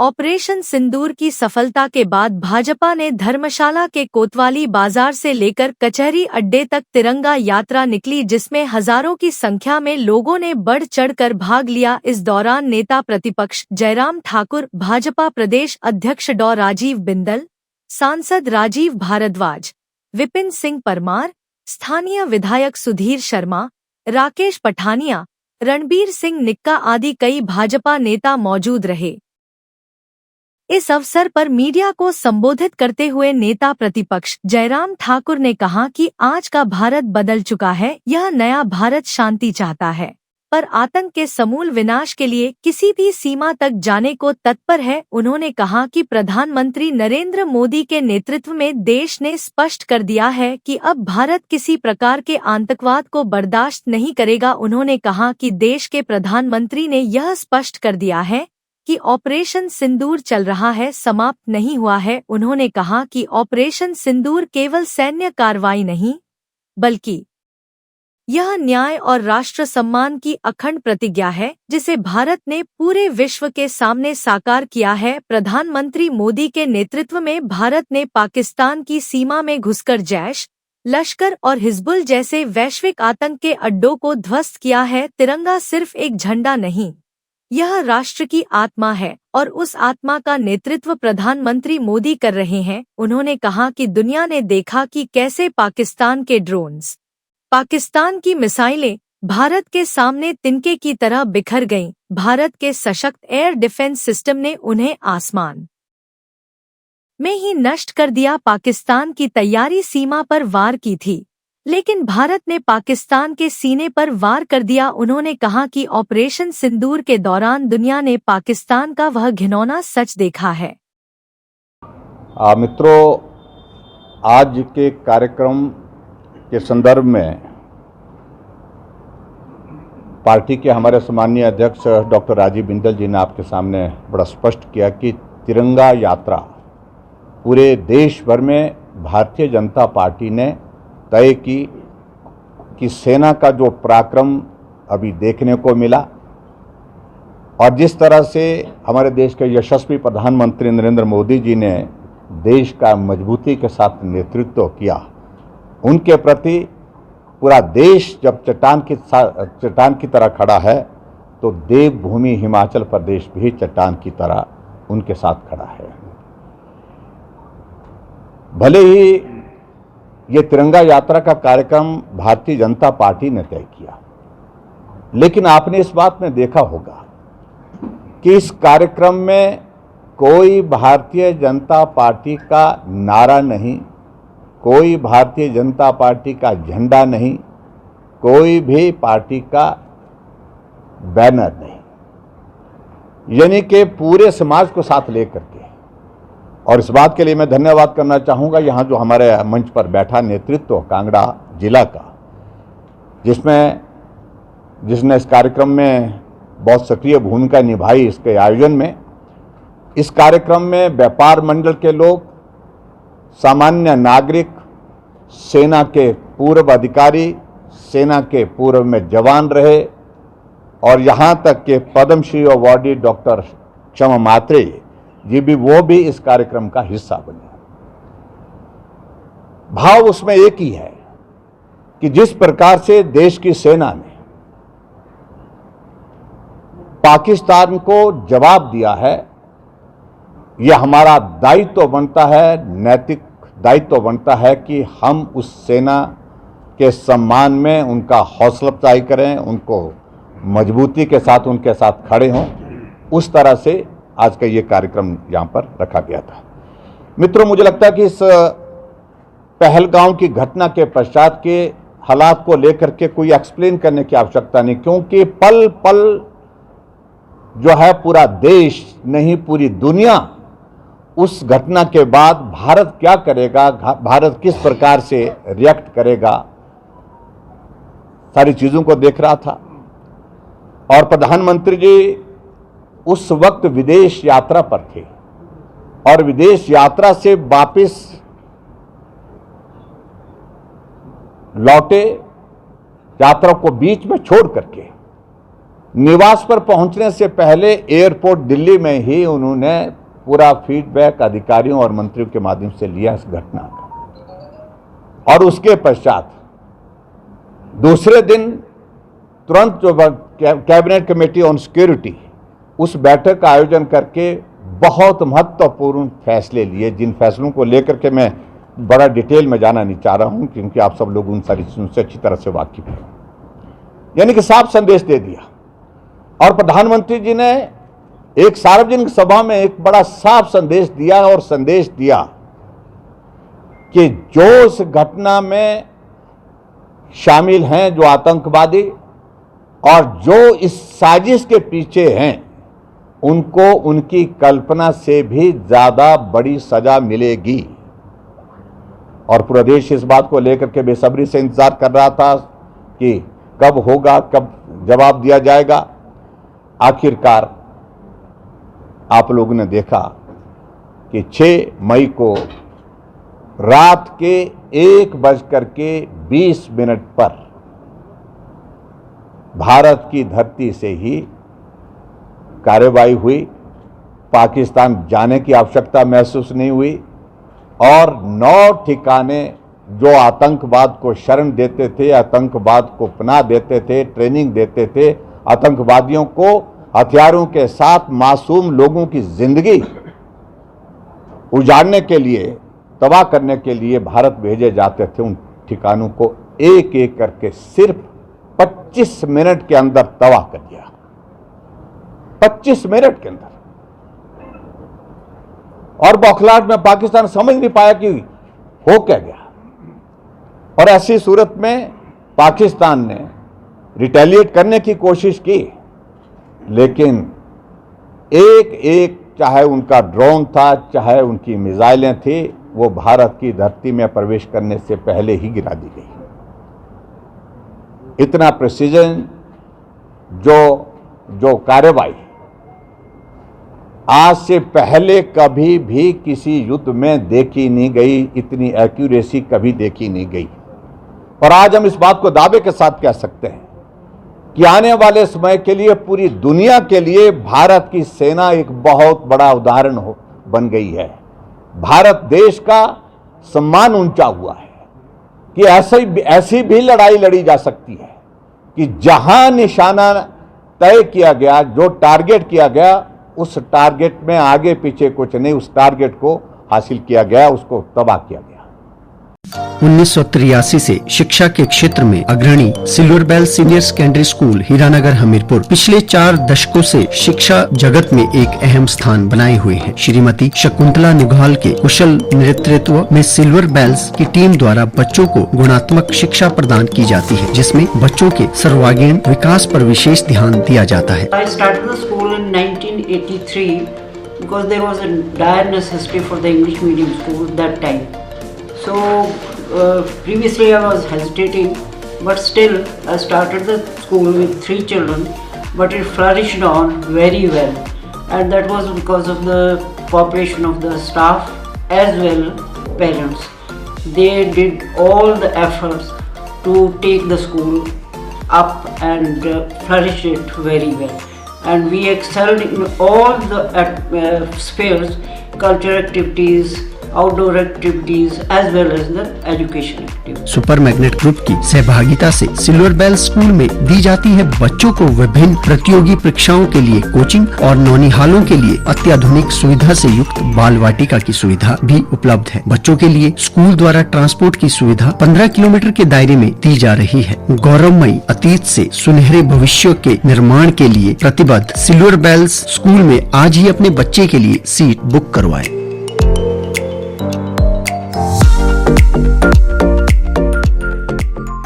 Operation सिंदूर की सफलता के बाद भाजपा ने धर्मशाला के कोतवाली बाजार से लेकर कचहरी अड्डे तक तिरंगा यात्रा निकली, जिसमें हजारों की संख्या में लोगों ने बढ़ चढ़कर भाग लिया। इस दौरान नेता प्रतिपक्ष जयराम ठाकुर, भाजपा प्रदेश अध्यक्ष डॉ राजीव बिंदल, सांसद राजीव भारद्वाज, विपिन सिंह परमार, स्थानीय विधायक सुधीर शर्मा, राकेश पठानिया, रणबीर सिंह निक्का आदि कई भाजपा नेता मौजूद रहे। इस अवसर पर मीडिया को संबोधित करते हुए नेता प्रतिपक्ष जयराम ठाकुर ने कहा कि आज का भारत बदल चुका है। यह नया भारत शांति चाहता है, पर आतंक के समूल विनाश के लिए किसी भी सीमा तक जाने को तत्पर है। उन्होंने कहा कि प्रधानमंत्री नरेंद्र मोदी के नेतृत्व में देश ने स्पष्ट कर दिया है कि अब भारत किसी प्रकार के आतंकवाद को बर्दाश्त नहीं करेगा। उन्होंने कहा कि देश के प्रधानमंत्री ने यह स्पष्ट कर दिया है कि ऑपरेशन सिंदूर चल रहा है, समाप्त नहीं हुआ है। उन्होंने कहा कि ऑपरेशन सिंदूर केवल सैन्य कार्रवाई नहीं, बल्कि यह न्याय और राष्ट्र सम्मान की अखंड प्रतिज्ञा है, जिसे भारत ने पूरे विश्व के सामने साकार किया है। प्रधानमंत्री मोदी के नेतृत्व में भारत ने पाकिस्तान की सीमा में घुसकर जैश, लश्कर और हिजबुल जैसे वैश्विक आतंक के अड्डों को ध्वस्त किया है। तिरंगा सिर्फ एक झंडा नहीं, यह राष्ट्र की आत्मा है और उस आत्मा का नेतृत्व प्रधानमंत्री मोदी कर रहे हैं। उन्होंने कहा कि दुनिया ने देखा कि कैसे पाकिस्तान के ड्रोन्स, पाकिस्तान की मिसाइलें भारत के सामने तिनके की तरह बिखर गईं। भारत के सशक्त एयर डिफेंस सिस्टम ने उन्हें आसमान में ही नष्ट कर दिया। पाकिस्तान की तैयारी सीमा पर वार की थी, लेकिन भारत ने पाकिस्तान के सीने पर वार कर दिया। उन्होंने कहा कि ऑपरेशन सिंदूर के दौरान दुनिया ने पाकिस्तान का वह घिनौना सच देखा है। मित्रों, आज के कार्यक्रम के संदर्भ में पार्टी के हमारे सम्मानीय अध्यक्ष डॉक्टर राजीव बिंदल जी ने आपके सामने बड़ा स्पष्ट किया कि तिरंगा यात्रा पूरे देश भर में भारतीय जनता पार्टी ने तय की कि सेना का जो पराक्रम अभी देखने को मिला और जिस तरह से हमारे देश के यशस्वी प्रधानमंत्री नरेंद्र मोदी जी ने देश का मजबूती के साथ नेतृत्व किया, उनके प्रति पूरा देश जब चट्टान की तरह खड़ा है, तो देवभूमि हिमाचल प्रदेश भी चट्टान की तरह उनके साथ खड़ा है। भले ही ये तिरंगा यात्रा का कार्यक्रम भारतीय जनता पार्टी ने तय किया, लेकिन आपने इस बात में देखा होगा कि इस कार्यक्रम में कोई भारतीय जनता पार्टी का नारा नहीं, कोई भारतीय जनता पार्टी का झंडा नहीं, कोई भी पार्टी का बैनर नहीं, यानी कि पूरे समाज को साथ लेकर के। और इस बात के लिए मैं धन्यवाद करना चाहूँगा यहाँ जो हमारे मंच पर बैठा नेतृत्व कांगड़ा जिला का, जिसने इस कार्यक्रम में बहुत सक्रिय भूमिका निभाई। इसके आयोजन में, इस कार्यक्रम में व्यापार मंडल के लोग, सामान्य नागरिक, सेना के पूर्व अधिकारी, सेना के पूर्व में जवान रहे और यहाँ तक के पद्मश्री अवार्डी डॉक्टर क्षमा मात्रे जी भी इस कार्यक्रम का हिस्सा बने। भाव उसमें एक ही है कि जिस प्रकार से देश की सेना ने पाकिस्तान को जवाब दिया है, यह हमारा दायित्व बनता है, नैतिक दायित्व बनता है कि हम उस सेना के सम्मान में उनका हौसला अफजाई करें, उनको मजबूती के साथ उनके साथ खड़े हों। उस तरह से आज का ये कार्यक्रम यहाँ पर रखा गया था। मित्रों, मुझे लगता है कि इस पहलगांव की घटना के पश्चात के हालात को लेकर के कोई एक्सप्लेन करने की आवश्यकता नहीं, क्योंकि पल पल जो है पूरा देश नहीं पूरी दुनिया उस घटना के बाद भारत क्या करेगा, भारत किस प्रकार से रिएक्ट करेगा, सारी चीजों को देख रहा था। और प्रधानमंत्री जी उस वक्त विदेश यात्रा पर थे और विदेश यात्रा से वापस लौटे, यात्रा को बीच में छोड़ करके निवास पर पहुंचने से पहले एयरपोर्ट दिल्ली में ही उन्होंने पूरा फीडबैक अधिकारियों और मंत्रियों के माध्यम से लिया इस घटना का। और उसके पश्चात दूसरे दिन तुरंत जो कैबिनेट कमेटी ऑन सिक्योरिटी उस बैठक का आयोजन करके बहुत महत्वपूर्ण फैसले लिए, जिन फैसलों को लेकर के मैं बड़ा डिटेल में जाना नहीं चाह रहा हूं क्योंकि आप सब लोग उन सारी चीजों से अच्छी तरह से वाकिफ हैं। यानी कि साफ संदेश दे दिया और प्रधानमंत्री जी ने एक सार्वजनिक सभा में एक बड़ा साफ संदेश दिया और संदेश दिया कि जो इस घटना में शामिल हैं, जो आतंकवादी और जो इस साजिश के पीछे हैं, उनको उनकी कल्पना से भी ज्यादा बड़ी सजा मिलेगी। और पूरा देश इस बात को लेकर के बेसब्री से इंतजार कर रहा था कि कब होगा, कब जवाब दिया जाएगा। आखिरकार आप लोगों ने देखा कि 6 मई को रात के 1:20 पर भारत की धरती से ही कार्रवाई हुई। पाकिस्तान जाने की आवश्यकता महसूस नहीं हुई और 9 ठिकाने जो आतंकवाद को शरण देते थे, आतंकवाद को पनाह देते थे, ट्रेनिंग देते थे, आतंकवादियों को हथियारों के साथ मासूम लोगों की जिंदगी उजाड़ने के लिए, तबाह करने के लिए भारत भेजे जाते थे, उन ठिकानों को एक एक करके सिर्फ 25 मिनट के अंदर तबाह कर दिया। 25 मिनट के अंदर। और बौखलाहट में पाकिस्तान समझ नहीं पाया कि हो क्या गया। और ऐसी सूरत में पाकिस्तान ने रिटेलिएट करने की कोशिश की, लेकिन एक एक चाहे उनका ड्रोन था, चाहे उनकी मिसाइलें थी, वो भारत की धरती में प्रवेश करने से पहले ही गिरा दी गई। इतना प्रिसीजन जो कार्रवाई आज से पहले कभी भी किसी युद्ध में देखी नहीं गई, इतनी एक्यूरेसी कभी देखी नहीं गई। और आज हम इस बात को दावे के साथ कह सकते हैं कि आने वाले समय के लिए पूरी दुनिया के लिए भारत की सेना एक बहुत बड़ा उदाहरण बन गई है। भारत देश का सम्मान ऊंचा हुआ है कि ऐसी भी लड़ाई लड़ी जा सकती है कि जहां निशाना तय किया गया, जो टारगेट किया गया, उस टारगेट में आगे पीछे कुछ नहीं, उस टारगेट को हासिल किया गया, उसको तबाह किया गया। 1983 से शिक्षा के क्षेत्र में अग्रणी Silver Bell senior secondary school Hiranagar Hamirpur पिछले 4 दशकों से शिक्षा जगत में एक अहम स्थान बनाए हुए है। श्रीमती शकुंतला निघाल के कुशल नेतृत्व में सिल्वर बेल्स की टीम द्वारा बच्चों को गुणात्मक शिक्षा प्रदान की जाती है, जिसमें बच्चों के सर्वांगीण विकास पर विशेष ध्यान दिया जाता है। I started the school in 1983 because there was a dire necessity for the English medium school that time. So previously I was hesitating, but still I started the school with 3 children, but it flourished on very well, and that was because of the cooperation of the staff as well parents. They did all the efforts to take the school up and flourish it very well, and we excelled in all the spheres, cultural activities, outdoor activities as well as the education activities. Super Magnet Group की सहभागिता से silver bell school में दी जाती है बच्चों को विभिन्न प्रतियोगी परीक्षाओं के लिए कोचिंग और नौनिहालों के लिए अत्याधुनिक सुविधा से युक्त बाल वाटिका की सुविधा भी उपलब्ध है। बच्चों के लिए स्कूल द्वारा ट्रांसपोर्ट की सुविधा 15 किलोमीटर के दायरे में दी जा रही है। गौरवमयी अतीत से सुनहरे भविष्य के निर्माण के लिए प्रतिबद्ध सिल्वर बेल्स स्कूल में आज ही अपने बच्चे के लिए सीट बुक करवाएं।